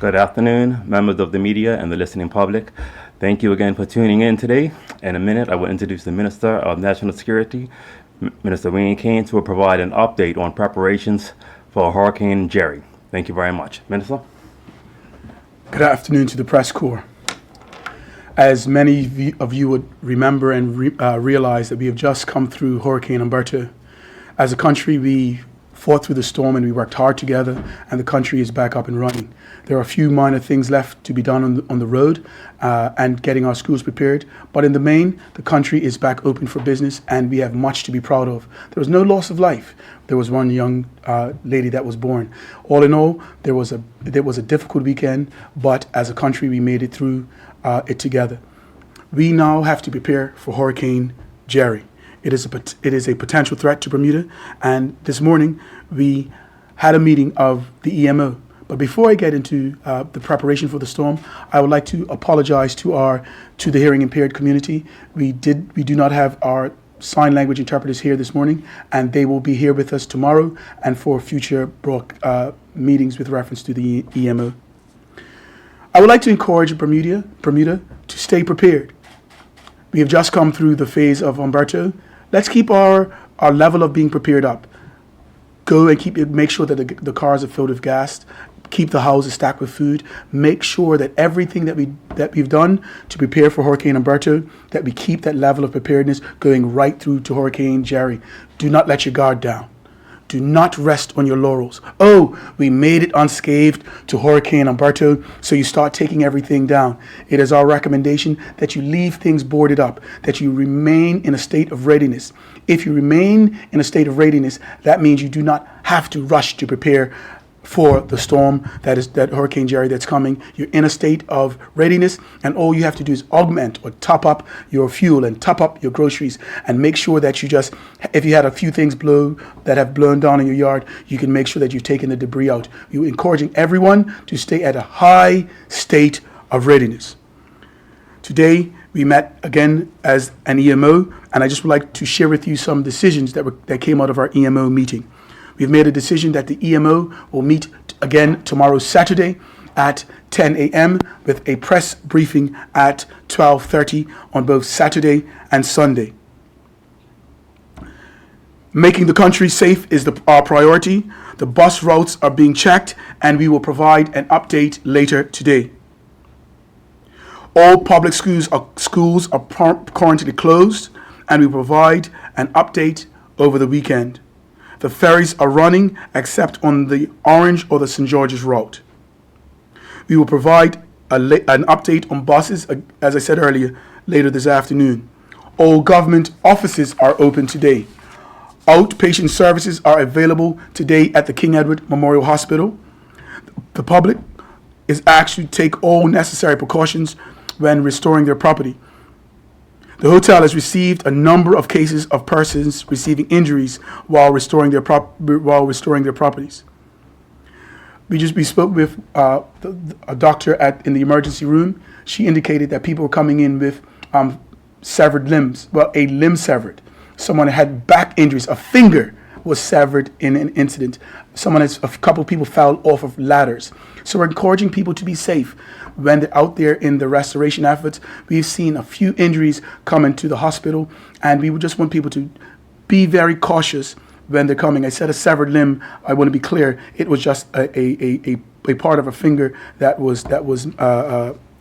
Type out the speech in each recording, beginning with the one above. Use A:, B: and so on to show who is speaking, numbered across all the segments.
A: Good afternoon, members of the media and the listening public. Thank you again for tuning in today. In a minute, I will introduce the Minister of National Security, Minister Wayne Keynes, who will provide an update on preparations for Hurricane Jerry. Thank you very much. Minister?
B: Good afternoon to the press corps. As many of you would remember and realize that we have just come through Hurricane Humberto. As a country, we fought through the storm and we worked hard together, and the country is back up and running. There are a few minor things left to be done on the road and getting our schools prepared, but in the main, the country is back open for business and we have much to be proud of. There was no loss of life. There was one young lady that was born. All in all, there was a difficult weekend, but as a country, we made it through it together. We now have to prepare for Hurricane Jerry. It is a potential threat to Bermuda, and this morning we had a meeting of the EMO. But before I get into the preparation for the storm, I would like to apologize to the hearing impaired community. We do not have our sign language interpreters here this morning, and they will be here with us tomorrow and for future meetings with reference to the EMO. I would like to encourage Bermuda to stay prepared. We have just come through the phase of Humberto. Let's keep our level of being prepared up. Go and make sure that the cars are filled with gas. Keep the houses stacked with food. Make sure that everything that we've done to prepare for Hurricane Humberto, that we keep that level of preparedness going right through to Hurricane Jerry. Do not let your guard down. Do not rest on your laurels. Oh, we made it unscathed to Hurricane Humberto, so you start taking everything down. It is our recommendation that you leave things boarded up, that you remain in a state of readiness. If you remain in a state of readiness, that means you do not have to rush to prepare for the storm that Hurricane Jerry that's coming. You're in a state of readiness, and all you have to do is augment or top up your fuel and top up your groceries, and make sure that if you had a few things that have blown down in your yard, you can make sure that you've taken the debris out. You're encouraging everyone to stay at a high state of readiness. Today, we met again as an EMO, and I just would like to share with you some decisions that came out of our EMO meeting. We've made a decision that the EMO will meet again tomorrow, Saturday, at 10 a.m. with a press briefing at 12:30 on both Saturday and Sunday. Making the country safe is our priority. The bus routes are being checked, and we will provide an update later today. All public schools are currently closed, and we provide an update over the weekend. The ferries are running except on the Orange or the St. George's route. We will provide an update on buses, as I said earlier, later this afternoon. All government offices are open today. Outpatient services are available today at the King Edward Memorial Hospital. The public is asked to take all necessary precautions when restoring their property. The hotel has received a number of cases of persons receiving injuries while restoring their properties. We spoke with a doctor in the emergency room. She indicated that people were coming in with severed limbs. Well, a limb severed. Someone had back injuries. A finger was severed in an incident. A couple of people fell off of ladders. So we're encouraging people to be safe when they're out there in the restoration efforts. We've seen a few injuries come into the hospital, and we would just want people to be very cautious when they're coming. I said a severed limb. I want to be clear. It was just a part of a finger that was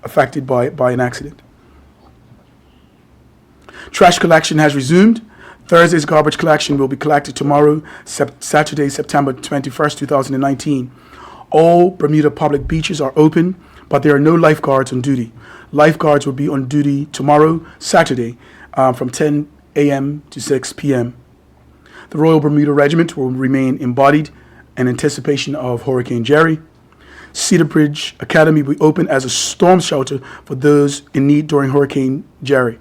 B: affected by an accident. Trash collection has resumed. Thursday's garbage collection will be collected tomorrow, Saturday, September 21st, 2019. All Bermuda public beaches are open, but there are no lifeguards on duty. Lifeguards will be on duty tomorrow, Saturday, from 10 a.m. to 6 p.m. The Royal Bermuda Regiment will remain embodied in anticipation of Hurricane Jerry. Cedar Bridge Academy will be open as a storm shelter for those in need during Hurricane Jerry.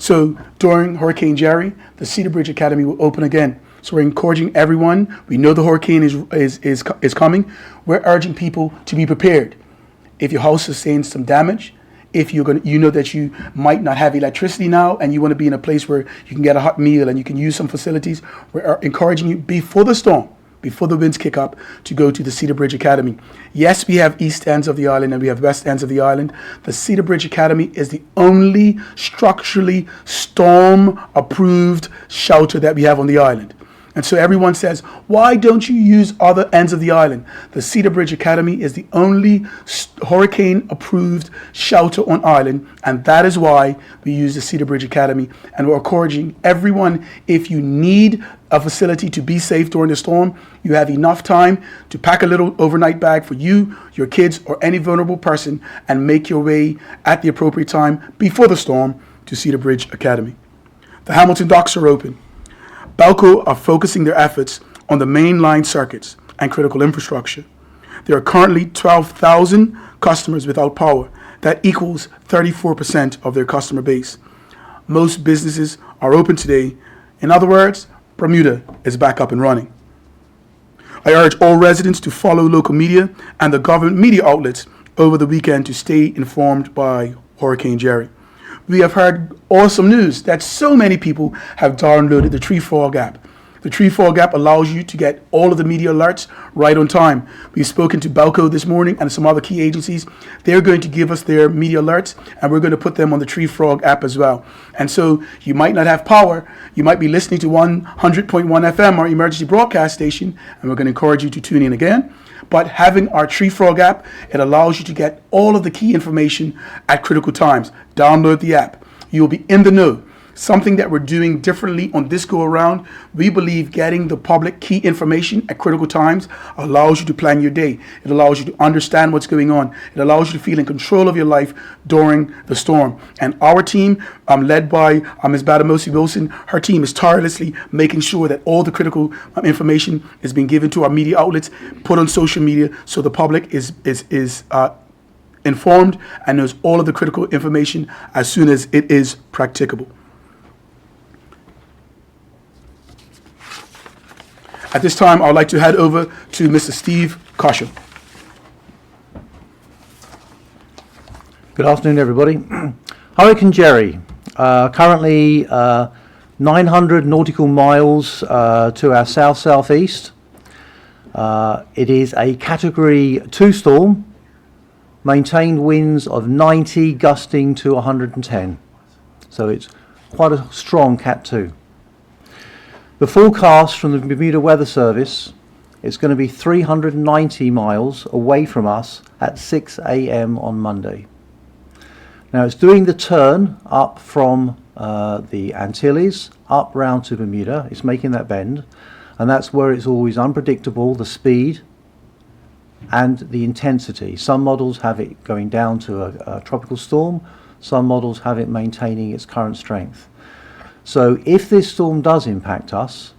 B: So during Hurricane Jerry, the Cedar Bridge Academy will open again. So we're encouraging everyone. We know the hurricane is coming. We're urging people to be prepared. If your house sustains some damage, if you know that you might not have electricity now and you want to be in a place where you can get a hot meal and you can use some facilities, we're encouraging you before the storm. before the winds kick up, to go to the Cedar Bridge Academy. Yes, we have east ends of the island and we have west ends of the island. The Cedar Bridge Academy is the only structurally storm-approved shelter that we have on the island. And so everyone says, why don't you use other ends of the island? The Cedar Bridge Academy is the only hurricane-approved shelter on island, and that is why we use the Cedar Bridge Academy. And we're encouraging everyone, if you need a facility to be safe during the storm, you have enough time to pack a little overnight bag for you, your kids, or any vulnerable person, and make your way at the appropriate time before the storm to Cedar Bridge Academy. The Hamilton docks are open. Balco are focusing their efforts on the main line circuits and critical infrastructure. There are currently 12,000 customers without power. That equals 34% of their customer base. Most businesses are open today. In other words, Bermuda is back up and running. I urge all residents to follow local media and the government media outlets over the weekend to stay informed by Hurricane Jerry. We have heard awesome news that so many people have downloaded the Tree Frog app. The Tree Frog app allows you to get all of the media alerts right on time. We've spoken to Balco this morning and some other key agencies. They're going to give us their media alerts, and we're going to put them on the Tree Frog app as well. And so you might not have power. You might be listening to 100.1 FM, our emergency broadcast station, and we're going to encourage you to tune in again. But having our Tree Frog app, it allows you to get all of the key information at critical times. Download the app. You'll be in the know. Something that we're doing differently on this go around, we believe getting the public key information at critical times allows you to plan your day. It allows you to understand what's going on. It allows you to feel in control of your life during the storm. And our team, led by Ms. Badamosi Wilson, her team is tirelessly making sure that all the critical information is being given to our media outlets, put on social media, so the public is informed and knows all of the critical information as soon as it is practicable. At this time, I would like to head over to Mr. Steve Caution.
C: Good afternoon, everybody. Hurricane Jerry, currently 900 nautical miles to our south-southeast. It is a Category 2 storm, maintained winds of 90 gusting to 110. So it's quite a strong Cat 2. The forecast from the Bermuda Weather Service is going to be 390 miles away from us at 6 a.m. on Monday. Now it's doing the turn up from the Antilles up round to Bermuda. It's making that bend, and that's where it's always unpredictable, the speed and the intensity. Some models have it going down to a tropical storm. Some models have it maintaining its current strength. So if this storm does impact us,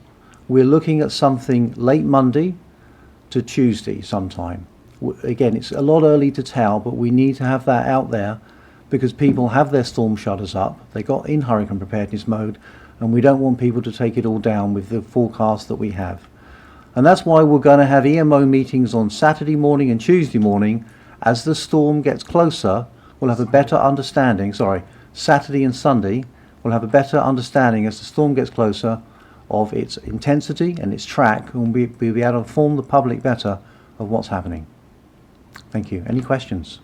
C: we're looking at something late Monday to Tuesday sometime. Again, it's a lot early to tell, but we need to have that out there because people have their storm shutters up. They got in hurricane preparedness mode, and we don't want people to take it all down with the forecast that we have. And that's why we're going to have EMO meetings on Saturday morning and Tuesday morning. As the storm gets closer, we'll have a better understanding, Saturday and Sunday, we'll have a better understanding as the storm gets closer of its intensity and its track, and we'll be able to inform the public better of what's happening. Thank you. Any questions?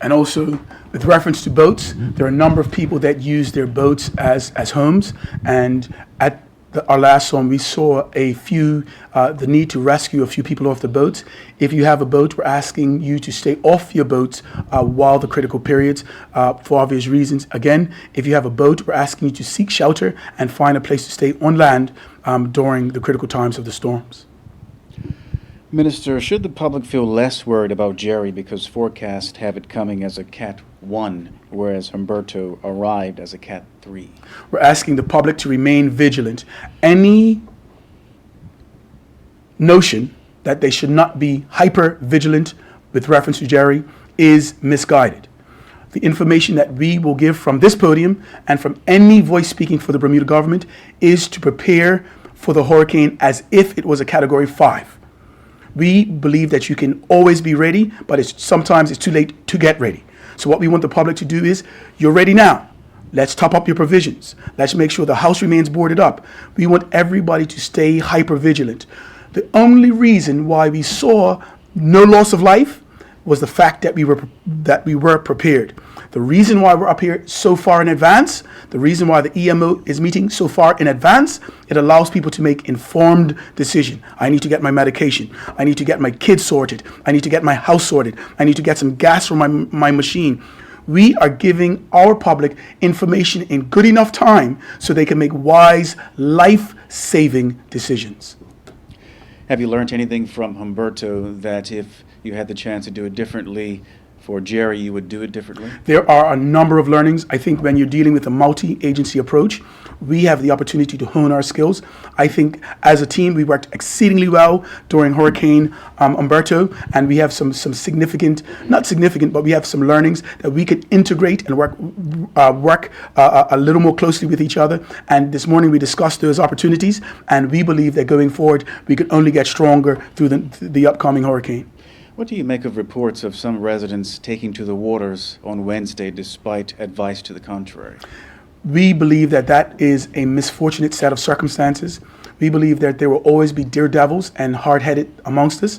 B: And also, with reference to boats, there are a number of people that use their boats as homes. And at our last storm, we saw the need to rescue a few people off the boats. If you have a boat, we're asking you to stay off your boats while the critical periods, for obvious reasons. Again, if you have a boat, we're asking you to seek shelter and find a place to stay on land during the critical times of the storms.
D: Minister, should the public feel less worried about Jerry because forecasts have it coming as a Cat 1, whereas Humberto arrived as a Cat 3?
B: We're asking the public to remain vigilant. Any notion that they should not be hyper vigilant with reference to Jerry is misguided. The information that we will give from this podium and from any voice speaking for the Bermuda government is to prepare for the hurricane as if it was a Category 5. We believe that you can always be ready, but sometimes it's too late to get ready. So what we want the public to do is, you're ready now. Let's top up your provisions. Let's make sure the house remains boarded up. We want everybody to stay hyper vigilant. The only reason why we saw no loss of life was the fact that we were prepared. The reason why we're up here so far in advance, the reason why the EMO is meeting so far in advance, it allows people to make informed decision. I need to get my medication. I need to get my kids sorted. I need to get my house sorted. I need to get some gas for my machine. We are giving our public information in good enough time so they can make wise, life-saving decisions.
D: Have you learned anything from Humberto that if you had the chance to do it differently for Jerry, you would do it differently?
B: There are a number of learnings. I think when you're dealing with a multi-agency approach, we have the opportunity to hone our skills. I think as a team, we worked exceedingly well during Hurricane Humberto, and we have some significant, not significant, but we have some learnings that we could integrate and work a little more closely with each other. And this morning we discussed those opportunities, and we believe that going forward, we could only get stronger through the upcoming hurricane.
D: What do you make of reports of some residents taking to the waters on Wednesday despite advice to the contrary?
B: We believe that that is a misfortunate set of circumstances. We believe that there will always be daredevils and hard-headed amongst us,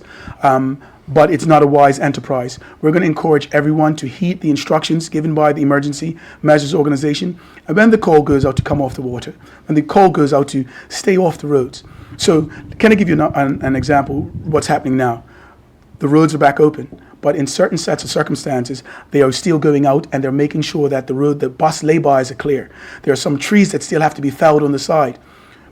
B: but it's not a wise enterprise. We're going to encourage everyone to heed the instructions given by the Emergency Measures Organization, and when the call goes out to come off the water, when the call goes out to stay off the roads. So can I give you an example what's happening now? The roads are back open, but in certain sets of circumstances, they are still going out and they're making sure that the bus laybys are clear. There are some trees that still have to be felled on the side.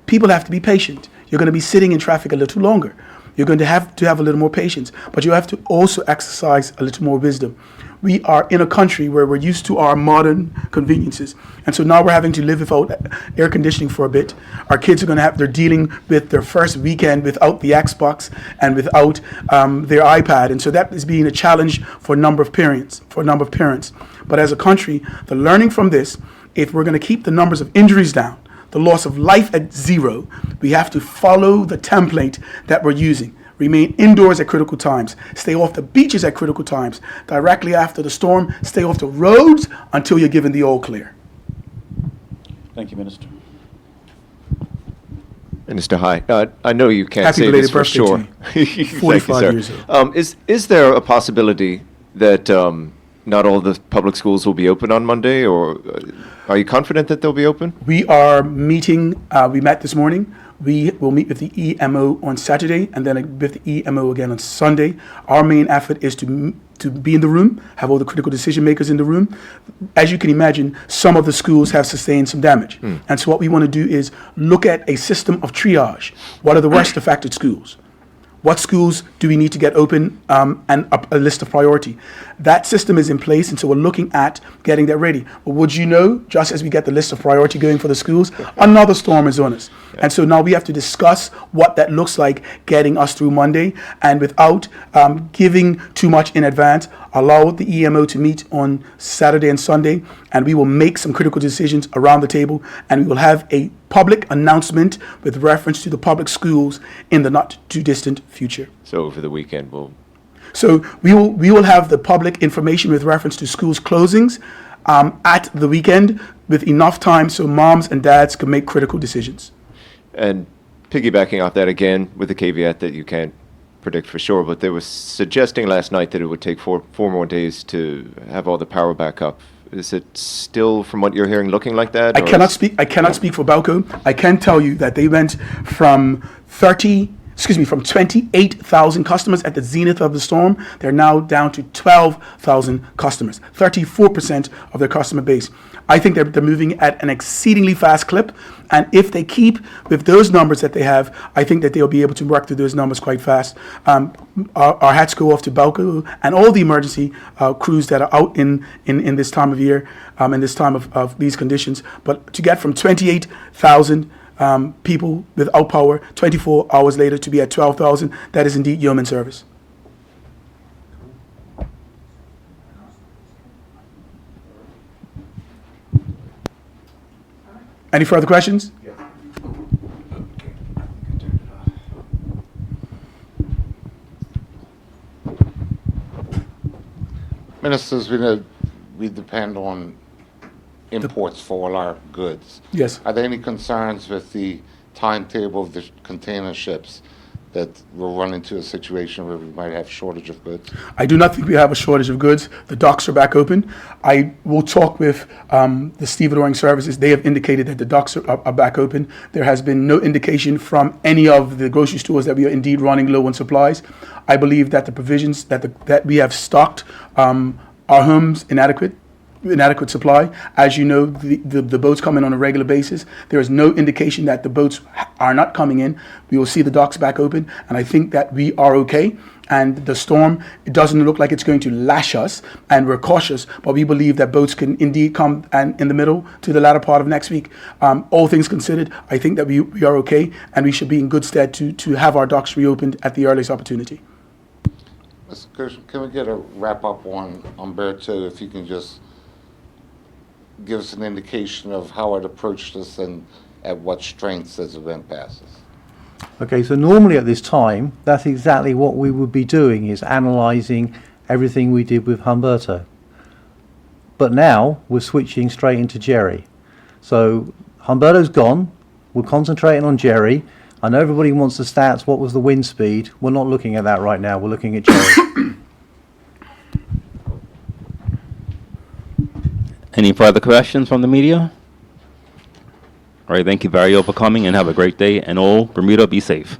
B: People have to be patient. You're going to be sitting in traffic a little longer. You're going to have a little more patience, but you have to also exercise a little more wisdom. We are in a country where we're used to our modern conveniences. And so now we're having to live without air conditioning for a bit. Our kids are they're dealing with their first weekend without the Xbox and without their iPad. And so that is being a challenge for a number of parents. But as a country, the learning from this, if we're going to keep the numbers of injuries down, the loss of life at zero, we have to follow the template that we're using. Remain indoors at critical times. Stay off the beaches at critical times. Directly after the storm, stay off the roads until you're given the all clear.
D: Thank you, Minister.
E: Minister, hi. I know you can't
B: Happy
E: say
B: belated
E: this for
B: birthday
E: sure.
B: to
E: Thank you,
B: 45
E: sir.
B: years old.
E: Is there a possibility that not all the public schools will be open on Monday, or are you confident that they'll be open?
B: We are meeting, we met this morning. We will meet with the EMO on Saturday and then with the EMO again on Sunday. Our main effort is to be in the room, have all the critical decision makers in the room. As you can imagine, some of the schools have sustained some damage. And so what we want to do is look at a system of triage. What are the worst affected schools? What schools do we need to get open, and a list of priority? That system is in place, and so we're looking at getting that ready. But would you know, just as we get the list of priority going for the schools, another storm is on us. And so now we have to discuss what that looks like getting us through Monday, and without giving too much in advance, allow the EMO to meet on Saturday and Sunday, and we will make some critical decisions around the table, and we will have a public announcement with reference to the public schools in the not too distant future.
E: So over the weekend,
B: So we will have the public information with reference to schools closings at the weekend with enough time so moms and dads can make critical decisions.
E: and piggybacking off that again, with the caveat that you can't predict for sure, but they were suggesting last night that it would take four more days to have all the power back up. Is it still, from what you're hearing, looking like that?
B: I cannot speak for Balco. I can tell you that they went from 28,000 customers at the zenith of the storm. They're now down to 12,000 customers, 34% of their customer base. I think they're moving at an exceedingly fast clip. And if they keep with those numbers that they have, I think that they'll be able to work through those numbers quite fast. Our hats go off to Balco and all the emergency crews that are out in this time of year, in this time of these conditions. But to get from 28,000 people without power 24 hours later to be at 12,000, that is indeed yeoman service. Any further questions?
F: Ministers, we depend on imports for all our goods.
B: Yes.
F: Are there any concerns with the timetable of the container ships that we'll run into a situation where we might have shortage of goods?
B: I do not think we have a shortage of goods. The docks are back open. I will talk with the stevedoring services. They have indicated that the docks are back open. There has been no indication from any of the grocery stores that we are indeed running low on supplies. I believe that the provisions that we have stocked our homes inadequate supply. As you know, the boats come in on a regular basis. There is no indication that the boats are not coming in. We will see the docks back open, and I think that we are okay. And the storm, it doesn't look like it's going to lash us, and we're cautious, but we believe that boats can indeed come and in the middle to the latter part of next week. All things considered, I think that we are okay, and we should be in good stead to have our docks reopened at the earliest opportunity.
F: Mr. Gershon, can we get a wrap-up on Humberto, if you can just give us an indication of how it approached us and at what strengths as the event passes?
C: Okay, so normally at this time, that's exactly what we would be doing, is analysing everything we did with Humberto. But now we're switching straight into Jerry. So Humberto's gone, we're concentrating on Jerry. I know everybody wants the stats, what was the wind speed? We're not looking at that right now, we're looking at Jerry.
A: Any further questions from the media? All right, thank you, Vario, for coming, and have a great day. And all, Bermuda, be safe.